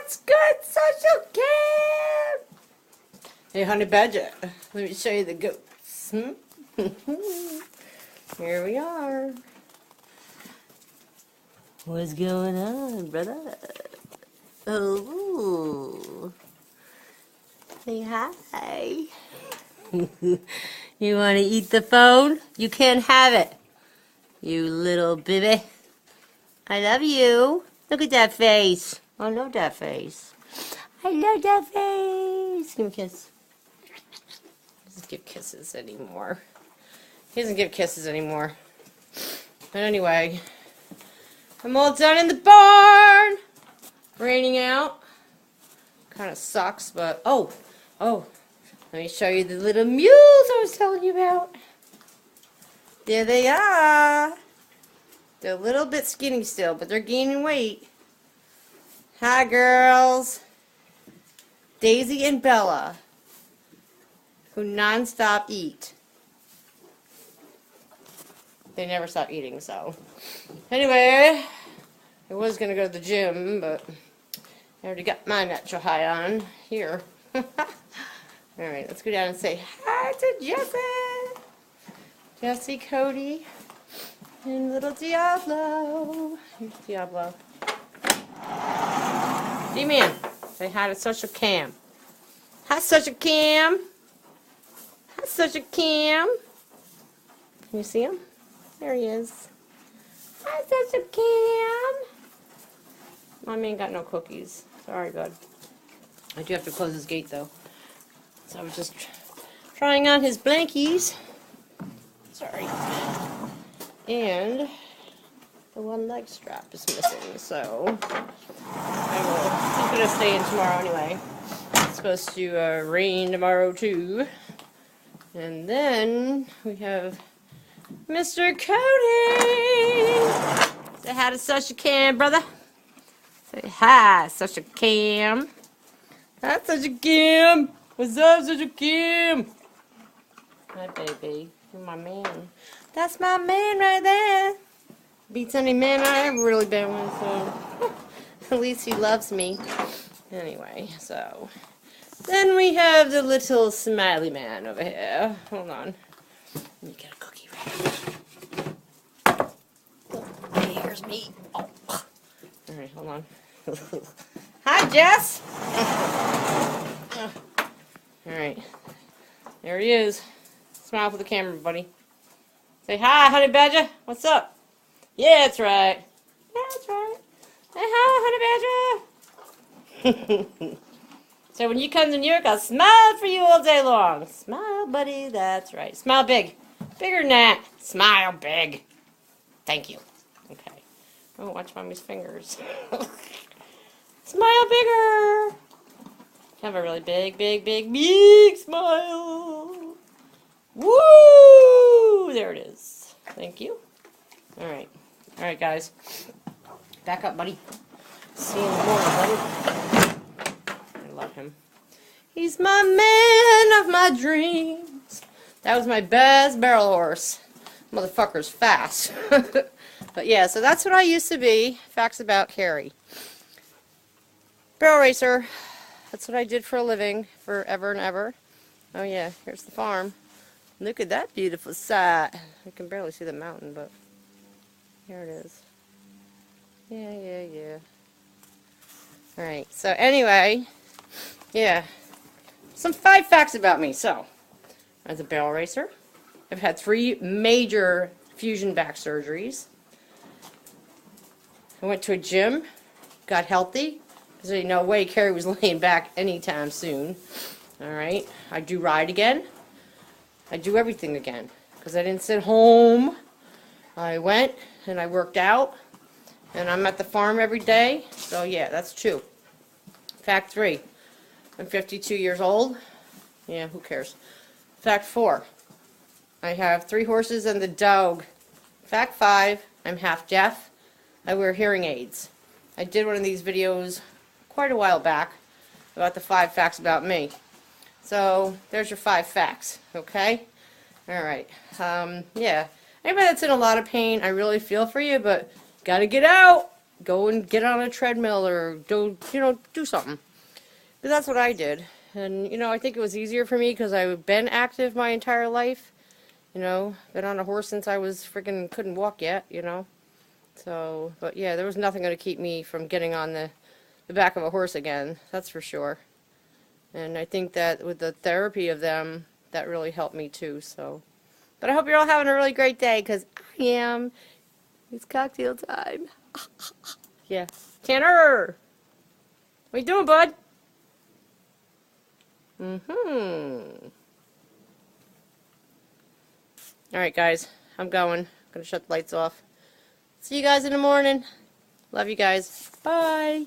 What's good, social cam? Hey, honey badger, let me show you the goats. Here we are. What's going on, brother? Oh, say hi. You want to eat the phone? You can't have it. You little baby. I love you. Look at that face. I love that face. I love that face. Give me a kiss. He doesn't give kisses anymore. He doesn't give kisses anymore. But anyway, I'm all done in the barn. Raining out. Kind of sucks, but oh, let me show you the little mules I was telling you about. There they are. They're a little bit skinny still, but they're gaining weight. Hi, girls. Daisy and Bella, who non-stop eat. They never stop eating, so. Anyway, I was going to go to the gym, but I already got my natural high on here. Alright, let's go down and say hi to Jessie. Jessie, Cody, and little Diablo. Here's Diablo. D-Man, say hi to Social Cam. Hi, Social Cam. Hi, Social Cam. Can you see him? There he is. Hi, Social Cam. My man got no cookies. Sorry, bud. I do have to close his gate, though. So I was just trying on his blankies. Sorry. And the one leg strap is missing, so he's going to stay in tomorrow anyway. It's supposed to rain tomorrow, too. And then we have Mr. Cody. Say hi to Social Cam, brother. Say hi, Social Cam. Hi, Social Cam. What's up, Social Cam? Hi, baby. You're my man. That's my man right there. Beats any man I ever really been with, so at least he loves me. Anyway, so then we have the little smiley man over here. Hold on. Let me get a cookie right here. Oh, here's me. Oh. Alright, hold on. Hi, Jess! Alright. There he is. Smile for the camera, buddy. Say hi, honey badger. What's up? Yeah, that's right. Yeah, that's right. Say hi, honey badger. So when you come to New York, I'll smile for you all day long. Smile, buddy. That's right. Smile big. Bigger than that. Smile big. Thank you. Okay. Oh, watch Mommy's fingers. Smile bigger. Have a really big, big, big, big smile. Woo! There it is. Thank you. All right. All right, guys. Back up, buddy. See you in the morning, buddy. I love him. He's my man of my dreams. That was my best barrel horse. Motherfucker's fast. But yeah, so that's what I used to be. Facts about Carrie. Barrel racer. That's what I did for a living forever and ever. Oh yeah, here's the farm. Look at that beautiful sight. I can barely see the mountain, but here it is. Yeah. Alright, so anyway, yeah. Some 5 facts about me. So, I was a barrel racer. I've had 3 major fusion back surgeries. I went to a gym, got healthy, because there's no way Carrie was laying back anytime soon. Alright, I do ride again. I do everything again, because I didn't sit home. I went and I worked out, and I'm at the farm every day. So yeah, that's 2. Fact 3, I'm 52 years old. Yeah, who cares? Fact 4, I have 3 horses and the dog. Fact 5, I'm half deaf. I wear hearing aids. I did one of these videos quite a while back about the 5 facts about me. So there's your 5 facts, okay? Alright, yeah. Anybody that's in a lot of pain, I really feel for you, but gotta get out. go and get on a treadmill or do, you know, do something. But that's what I did. And, you know, I think it was easier for me because I've been active my entire life. You know, been on a horse since I was freaking couldn't walk yet, you know. So, but yeah, there was nothing going to keep me from getting on the back of a horse again, that's for sure. And I think that with the therapy of them, that really helped me too, so. But I hope you're all having a really great day, because I am. It's cocktail time. Yeah. Tanner! What you doing, bud? Alright, guys. I'm going. I'm going to shut the lights off. See you guys in the morning. Love you guys. Bye.